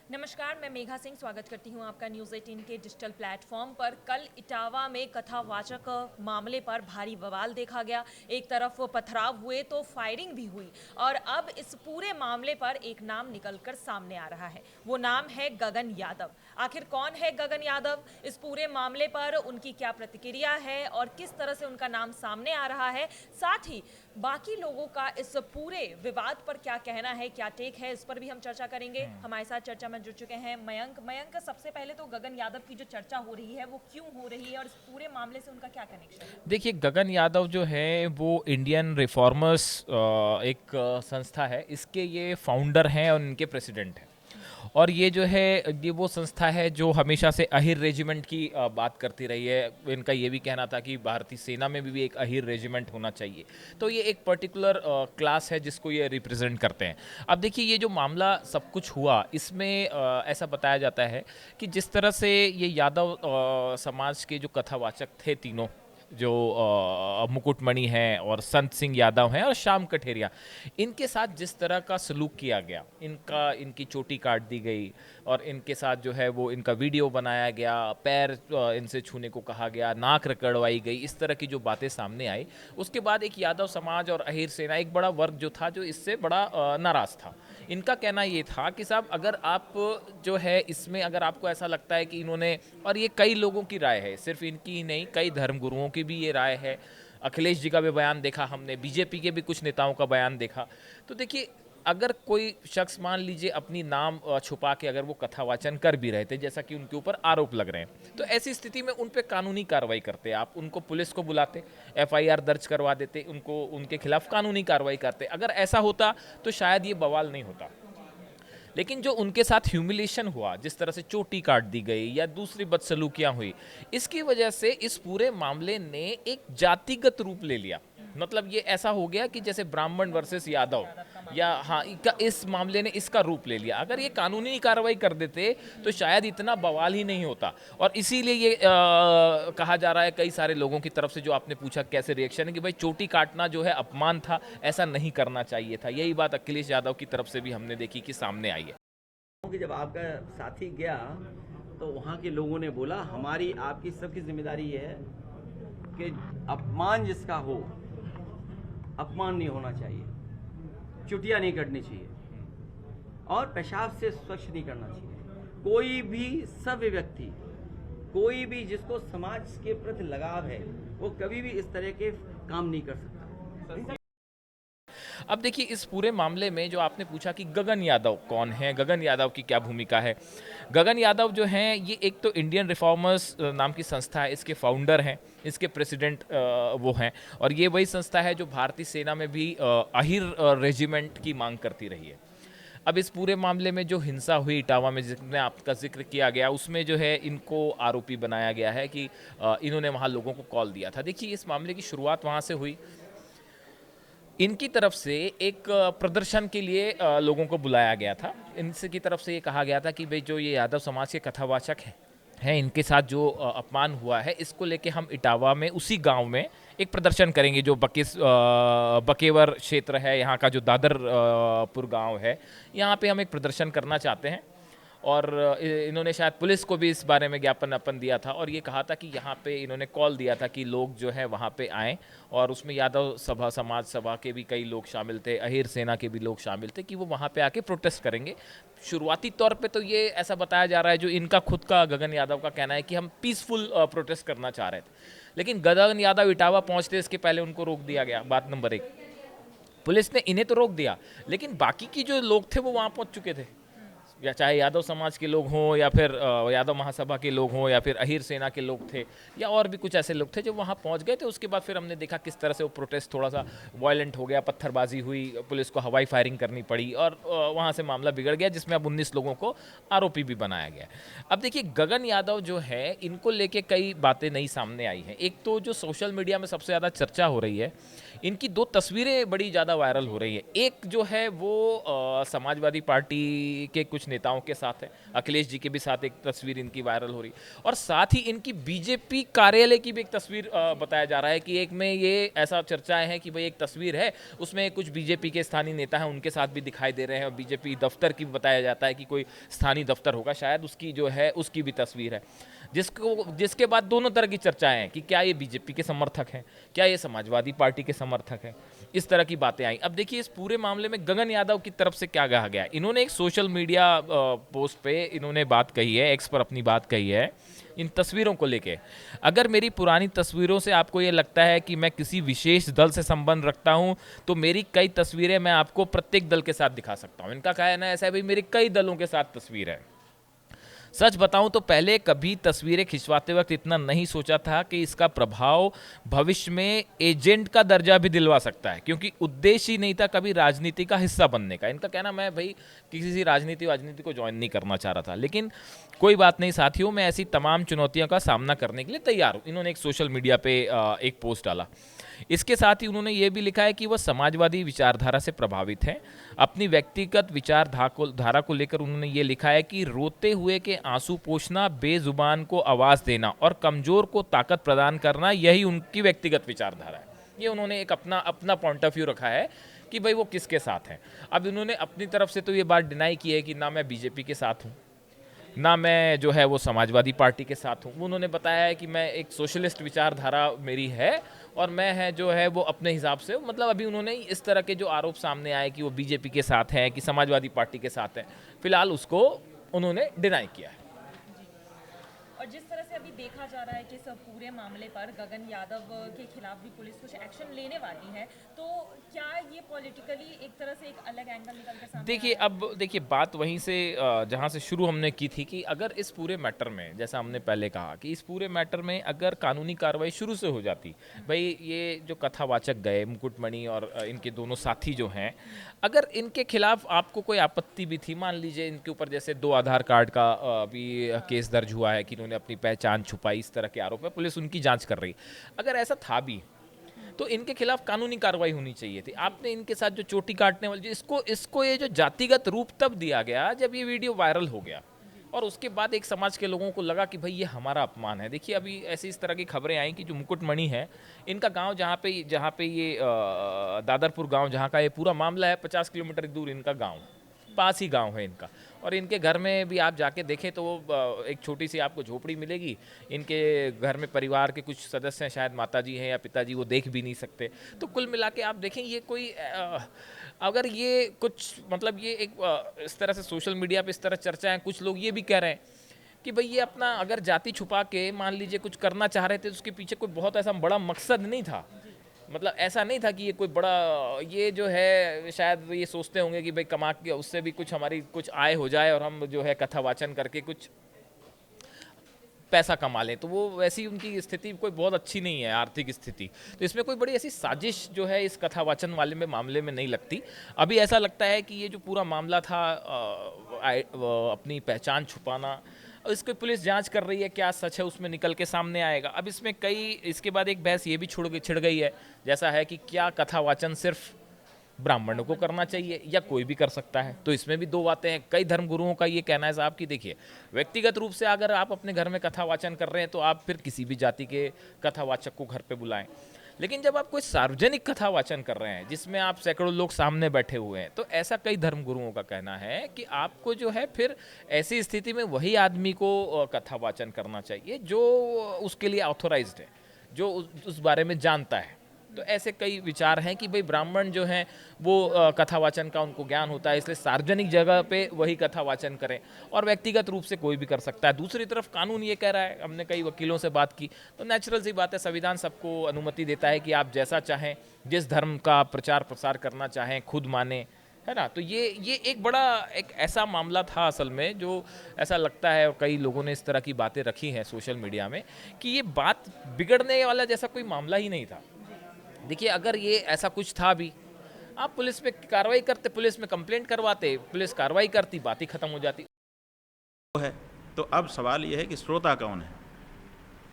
नमस्कार, मैं मेघा सिंह स्वागत करती हूं आपका न्यूज़ 18 के डिजिटल प्लेटफॉर्म पर। कल इटावा में कथावाचक मामले पर भारी बवाल देखा गया। एक तरफ पथराव हुए तो फायरिंग भी हुई और अब इस पूरे मामले पर एक नाम निकलकर सामने आ रहा है। वो नाम है गगन यादव। आखिर कौन है गगन यादव? इस पूरे मामले पर उनकी क्या प्रतिक्रिया है और किस तरह से उनका नाम सामने आ रहा है, साथ ही बाकी लोगों का इस पूरे विवाद पर क्या कहना है, क्या टेक है, इस पर भी हम चर्चा करेंगे। हमारे साथ चर्चा में जुड़ चुके हैं मयंक, सबसे पहले तो गगन यादव की जो चर्चा हो रही है वो क्यों हो रही है और इस पूरे मामले से उनका क्या कनेक्शन है? देखिए, गगन यादव जो है वो इंडियन रिफॉर्मर्स एक संस्था है। इसके ये फाउंडर हैं और इनके प्रेसिडेंट हैं। और ये जो है ये वो संस्था है जो हमेशा से अहिर रेजिमेंट की बात करती रही है। इनका ये भी कहना था कि भारतीय सेना में भी एक अहिर रेजिमेंट होना चाहिए। तो ये एक पर्टिकुलर क्लास है जिसको ये रिप्रेजेंट करते हैं। अब देखिए, ये जो मामला सब कुछ हुआ इसमें ऐसा बताया जाता है कि जिस तरह से ये यादव समाज के जो कथावाचक थे तीनों, जो मुकुटमणि हैं और संत सिंह यादव हैं और श्याम कठेरिया, इनके साथ जिस तरह का सलूक किया गया, इनकी चोटी काट दी गई और इनके साथ जो है वो इनका वीडियो बनाया गया, पैर इनसे छूने को कहा गया, नाक रगड़वाई गई, इस तरह की जो बातें सामने आई, उसके बाद एक यादव समाज और अहिर सेना, एक बड़ा वर्ग जो था जो इससे बड़ा नाराज था। इनका कहना ये था कि साहब, अगर आप जो है इसमें अगर आपको ऐसा लगता है कि इन्होंने, और ये कई लोगों की राय है, सिर्फ इनकी ही नहीं, कई धर्मगुरुओं की भी ये राय है, अखिलेश जी का भी बयान देखा हमने, बीजेपी के भी कुछ नेताओं का बयान देखा। तो देखिए, अगर कोई शख्स मान लीजिए अपनी नाम छुपा के अगर वो कथावाचन कर भी रहे थे, जैसा कि उनके ऊपर आरोप लग रहे हैं, तो ऐसी स्थिति में उन पे कानूनी कार्रवाई करते, आप उनको पुलिस को बुलाते, एफआईआर दर्ज करवा देते, उनको उनके खिलाफ कानूनी कार्रवाई करते। अगर ऐसा होता तो शायद ये बवाल नहीं होता। लेकिन जो उनके साथ ह्यूमिलेशन हुआ, जिस तरह से चोटी काट दी गई या दूसरी बदसलूकियां हुई, इसकी वजह से इस पूरे मामले ने एक जातिगत रूप ले लिया। मतलब ये ऐसा हो गया कि जैसे ब्राह्मण वर्सेस यादव, या हाँ, इस मामले ने इसका रूप ले लिया। अगर ये कानूनी कार्रवाई कर देते तो शायद इतना बवाल ही नहीं होता। और इसीलिए ये कहा जा रहा है कई सारे लोगों की तरफ से, जो आपने पूछा कैसे रिएक्शन है, कि भाई चोटी काटना जो है अपमान था, ऐसा नहीं करना चाहिए था। यही बात अखिलेश यादव की तरफ से भी हमने देखी कि सामने आई है। कि जब आपका साथी गया तो वहाँ के लोगों ने बोला हमारी आपकी सबकी जिम्मेदारी ये है कि अपमान जिसका हो, अपमान नहीं होना चाहिए, चुटिया नहीं कटनी चाहिए और पेशाब से स्वच्छ नहीं करना चाहिए। कोई भी सभ्य व्यक्ति, कोई भी जिसको समाज के प्रति लगाव है, वो कभी भी इस तरह के काम नहीं कर सकता। अब देखिए, इस पूरे मामले में जो आपने पूछा कि गगन यादव कौन है, गगन यादव की क्या भूमिका है। गगन यादव जो हैं, ये एक तो इंडियन रिफॉर्मर्स नाम की संस्था है, इसके फाउंडर हैं, इसके प्रेसिडेंट वो हैं। और ये वही संस्था है जो भारतीय सेना में भी अहिर रेजिमेंट की मांग करती रही है। अब इस पूरे मामले में जो हिंसा हुई इटावा में, जिसने आपका जिक्र किया गया, उसमें जो है इनको आरोपी बनाया गया है कि इन्होंने वहाँ लोगों को कॉल दिया था। देखिए, इस मामले की शुरुआत वहाँ से हुई। इनकी तरफ से एक प्रदर्शन के लिए लोगों को बुलाया गया था। इनसे की तरफ से ये कहा गया था कि भाई, जो ये यादव समाज के कथावाचक हैं, इनके साथ जो अपमान हुआ है, इसको लेके हम इटावा में उसी गांव में एक प्रदर्शन करेंगे, जो बकेवर क्षेत्र है, यहाँ का जो दादरपुर गांव है, यहाँ पे हम एक प्रदर्शन करना चाहते हैं। और इन्होंने शायद पुलिस को भी इस बारे में ज्ञापन अपन दिया था और ये कहा था कि यहाँ पे इन्होंने कॉल दिया था कि लोग जो है वहाँ पे आएँ। और उसमें यादव सभा, समाज सभा के भी कई लोग शामिल थे, अहिर सेना के भी लोग शामिल थे, कि वो वहाँ पे आके प्रोटेस्ट करेंगे। शुरुआती तौर पे तो ये ऐसा बताया जा रहा है, जो इनका खुद का गगन यादव का कहना है, कि हम पीसफुल प्रोटेस्ट करना चाह रहे थे। लेकिन गगन यादव इटावा पहुँचते इसके पहले उनको रोक दिया गया। बात नंबर एक, पुलिस ने इन्हें तो रोक दिया, लेकिन बाकी की जो लोग थे वो वहाँ पहुँच चुके थे, या चाहे यादव समाज के लोग हों, या फिर यादव महासभा के लोग हों, या फिर अहिर सेना के लोग थे, या और भी कुछ ऐसे लोग थे जो वहाँ पहुँच गए थे। उसके बाद फिर हमने देखा किस तरह से वो प्रोटेस्ट थोड़ा सा वायलेंट हो गया, पत्थरबाजी हुई, पुलिस को हवाई फायरिंग करनी पड़ी और वहाँ से मामला बिगड़ गया, जिसमें अब 19 लोगों को आरोपी भी बनाया गया। अब देखिए, गगन यादव जो है, इनको लेके कई बातें नई सामने आई हैं। एक तो जो सोशल मीडिया में सबसे ज़्यादा चर्चा हो रही है, इनकी दो तस्वीरें बड़ी ज़्यादा वायरल हो रही है। एक जो है वो समाजवादी पार्टी के कुछ नेताओं के साथ है, अखिलेश जी के भी साथ एक तस्वीर इनकी वायरल हो रही है, और साथ ही इनकी बीजेपी कार्यालय की भी एक तस्वीर बताया जा रहा है कि एक में ये ऐसा चर्चाएं हैं कि भाई एक तस्वीर है उसमें कुछ बीजेपी के स्थानीय नेता हैं उनके साथ भी दिखाई दे रहे हैं, और बीजेपी दफ्तर की बताया जाता है कि कोई स्थानीय दफ्तर होगा शायद, उसकी जो है उसकी भी तस्वीर है, जिसके बाद दोनों तरह की चर्चाएं हैं कि क्या ये बीजेपी के समर्थक हैं, क्या ये समाजवादी पार्टी के समर्थक हैं, इस तरह की बातें आई। अब देखिए इस पूरे मामले में गगन यादव की तरफ से क्या कहा गया। इन्होंने एक सोशल मीडिया पोस्ट पे इन्होंने बात कही है, एक्स पर अपनी बात कही है इन तस्वीरों को लेके। अगर मेरी पुरानी तस्वीरों से आपको ये लगता है कि मैं किसी विशेष दल से संबंध रखता हूँ तो मेरी कई तस्वीरें मैं आपको प्रत्येक दल के साथ दिखा सकता हूँ। इनका कहना ऐसा है भाई मेरी कई दलों के साथ तस्वीर है। सच बताऊं तो पहले कभी तस्वीरें खिंचवाते वक्त इतना नहीं सोचा था कि इसका प्रभाव भविष्य में एजेंट का दर्जा भी दिलवा सकता है, क्योंकि उद्देश्य ही नहीं था कभी राजनीति का हिस्सा बनने का। इनका कहना मैं भाई किसी राजनीति को ज्वाइन नहीं करना चाह रहा था, लेकिन कोई बात नहीं साथियों, मैं ऐसी तमाम चुनौतियों का सामना करने के लिए तैयार हूँ। इन्होंने एक सोशल मीडिया पे एक पोस्ट डाला। इसके साथ ही उन्होंने ये भी लिखा है कि वह समाजवादी विचारधारा से प्रभावित है। अपनी व्यक्तिगत विचारधारा को लेकर उन्होंने ये लिखा है कि रोते हुए के आंसू पोंछना, बेजुबान को आवाज़ देना और कमज़ोर को ताकत प्रदान करना, यही उनकी व्यक्तिगत विचारधारा है। ये उन्होंने एक अपना पॉइंट ऑफ व्यू रखा है कि भाई वो किसके साथ हैं। अब इन्होंने अपनी तरफ से तो ये बात डिनाई की है कि ना मैं बीजेपी के साथ हूँ, ना मैं जो है वो समाजवादी पार्टी के साथ हूँ। उन्होंने बताया है कि मैं एक सोशलिस्ट विचारधारा मेरी है और मैं है जो है वो अपने हिसाब से, मतलब अभी उन्होंने इस तरह के जो आरोप सामने आए कि वो बीजेपी के साथ हैं कि समाजवादी पार्टी के साथ हैं, फिलहाल उसको उन्होंने डिनाई किया है। और जिस तरह से अभी देखा जा रहा है कि सब पूरे मामले पर गगन यादव के खिलाफ भी पुलिस कुछ एक्शन लेने वाली है, तो क्या ये पॉलिटिकली एक तरह से एक अलग एंगल निकल कर सामने देखिए, अब देखिए बात वहीं से जहाँ से शुरू हमने की थी कि अगर इस पूरे मैटर में, जैसा हमने पहले कहा कि इस पूरे मैटर में अगर कानूनी कार्रवाई शुरू से हो जाती, भाई ये जो कथावाचक गए मुकुटमणि और इनके दोनों साथी जो हैं, अगर इनके खिलाफ आपको कोई आपत्ति भी थी, मान लीजिए इनके ऊपर जैसे 2 आधार कार्ड का भी केस दर्ज हुआ है कि इन्होंने अपनी पहचान छुपाई, इस तरह के आरोप है, पुलिस उनकी जांच कर रही, अगर ऐसा था भी तो इनके खिलाफ कानूनी कार्रवाई होनी चाहिए थी। आपने इनके साथ जो चोटी काटने वाली इसको ये जो जातिगत रूप तब दिया गया जब ये वीडियो वायरल हो गया, और उसके बाद एक समाज के लोगों को लगा कि भाई ये हमारा अपमान है। देखिए अभी ऐसी इस तरह की खबरें आई कि जो मुकुटमणि है, इनका गांव जहाँ पे ये दादरपुर गांव जहाँ का ये पूरा मामला है, 50 किलोमीटर दूर इनका गांव, पास ही गांव है इनका, और इनके घर में भी आप जाके देखें तो वो एक छोटी सी आपको झोपड़ी मिलेगी। इनके घर में परिवार के कुछ सदस्य हैं, शायद माताजी हैं या पिताजी, वो देख भी नहीं सकते। तो कुल मिला के आप देखें ये कोई अगर ये कुछ मतलब ये एक इस तरह से सोशल मीडिया पे इस तरह चर्चा है, कुछ लोग ये भी कह रहे हैं कि भाई ये अपना अगर जाति छुपा के मान लीजिए कुछ करना चाह रहे थे तो उसके पीछे कोई बहुत ऐसा बड़ा मकसद नहीं था, मतलब ऐसा नहीं था कि ये कोई बड़ा, ये जो है शायद ये सोचते होंगे कि भाई कमा के उससे भी कुछ हमारी कुछ आय हो जाए और हम जो है कथावाचन करके कुछ पैसा कमा लें, तो वो वैसी उनकी स्थिति कोई बहुत अच्छी नहीं है, आर्थिक स्थिति। तो इसमें कोई बड़ी ऐसी साजिश जो है इस कथावाचन वाले में मामले में नहीं लगती। अभी ऐसा लगता है कि ये जो पूरा मामला था अपनी पहचान छुपाना, इसको पुलिस जांच कर रही है, क्या सच है उसमें निकल के सामने आएगा। अब इसमें इसके बाद एक बहस ये भी छिड़ गई है, जैसा है कि क्या कथावाचन सिर्फ ब्राह्मणों को करना चाहिए या कोई भी कर सकता है। तो इसमें भी 2 बातें हैं। कई धर्मगुरुओं का ये कहना है साहब कि देखिए, व्यक्तिगत रूप से अगर आप अपने घर में कथावाचन कर रहे हैं तो आप फिर किसी भी जाति के कथावाचक को घर पे बुलाएं, लेकिन जब आप कोई सार्वजनिक कथावाचन कर रहे हैं जिसमें आप सैकड़ों लोग सामने बैठे हुए हैं, तो ऐसा कई धर्मगुरुओं का कहना है कि आपको जो है फिर ऐसी स्थिति में वही आदमी को कथावाचन करना चाहिए जो उसके लिए ऑथोराइज्ड है, जो उस बारे में जानता है। तो ऐसे कई विचार हैं कि भाई ब्राह्मण जो हैं वो कथावाचन का उनको ज्ञान होता है, इसलिए सार्वजनिक जगह पे वही कथावाचन करें, और व्यक्तिगत रूप से कोई भी कर सकता है। दूसरी तरफ कानून ये कह रहा है, हमने कई वकीलों से बात की, तो नेचुरल सी बात है, संविधान सबको अनुमति देता है कि आप जैसा चाहें, जिस धर्म का प्रचार प्रसार करना चाहें, खुद माने, है ना। तो ये एक बड़ा एक ऐसा मामला था असल में, जो ऐसा लगता है, और कई लोगों ने इस तरह की बातें रखी हैं सोशल मीडिया में, कि ये बात बिगड़ने वाला जैसा कोई मामला ही नहीं था। देखिए अगर ये ऐसा कुछ था भी, आप पुलिस पे कार्रवाई करते, पुलिस में कंप्लेंट करवाते, पुलिस कार्रवाई करती, बात ही खत्म हो जाती है। तो अब सवाल यह है कि श्रोता कौन है।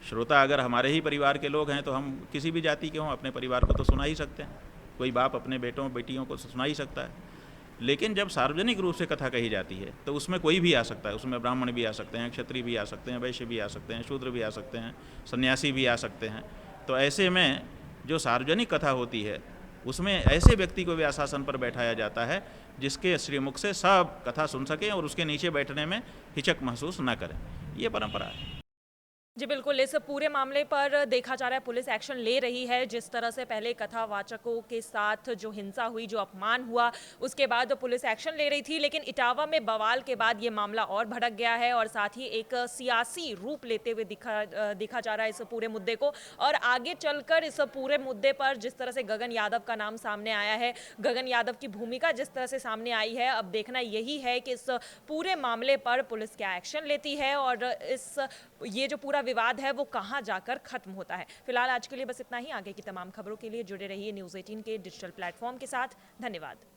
श्रोता अगर हमारे ही परिवार के लोग हैं तो हम किसी भी जाति के हों अपने परिवार को तो सुना ही सकते हैं, कोई बाप अपने बेटों बेटियों को सुना ही सकता है। लेकिन जब सार्वजनिक रूप से कथा कही जाती है तो उसमें कोई भी आ सकता है, उसमें ब्राह्मण भी आ सकते हैं, क्षत्रिय भी आ सकते हैं, वैश्य भी आ सकते हैं, शूद्र भी आ सकते हैं, सन्यासी भी आ सकते हैं। तो ऐसे में जो सार्वजनिक कथा होती है उसमें ऐसे व्यक्ति को भी आशासन पर बैठाया जाता है जिसके श्रीमुख से सब कथा सुन सकें और उसके नीचे बैठने में हिचक महसूस न करें। ये परंपरा है। जी बिल्कुल, इस पूरे मामले पर देखा जा रहा है पुलिस एक्शन ले रही है। जिस तरह से पहले कथावाचकों के साथ जो हिंसा हुई, जो अपमान हुआ, उसके बाद पुलिस एक्शन ले रही थी, लेकिन इटावा में बवाल के बाद ये मामला और भड़क गया है और साथ ही एक सियासी रूप लेते हुए दिखा जा रहा है इस पूरे मुद्दे को। और आगे चलकर इस पूरे मुद्दे पर जिस तरह से गगन यादव का नाम सामने आया है, गगन यादव की भूमिका जिस तरह से सामने आई है, अब देखना यही है कि इस पूरे मामले पर पुलिस क्या एक्शन लेती है और ये जो पूरा विवाद है वो कहां जाकर खत्म होता है। फिलहाल आज के लिए बस इतना ही। आगे की तमाम खबरों के लिए जुड़े रहिए न्यूज़ 18 के डिजिटल प्लेटफॉर्म के साथ। धन्यवाद।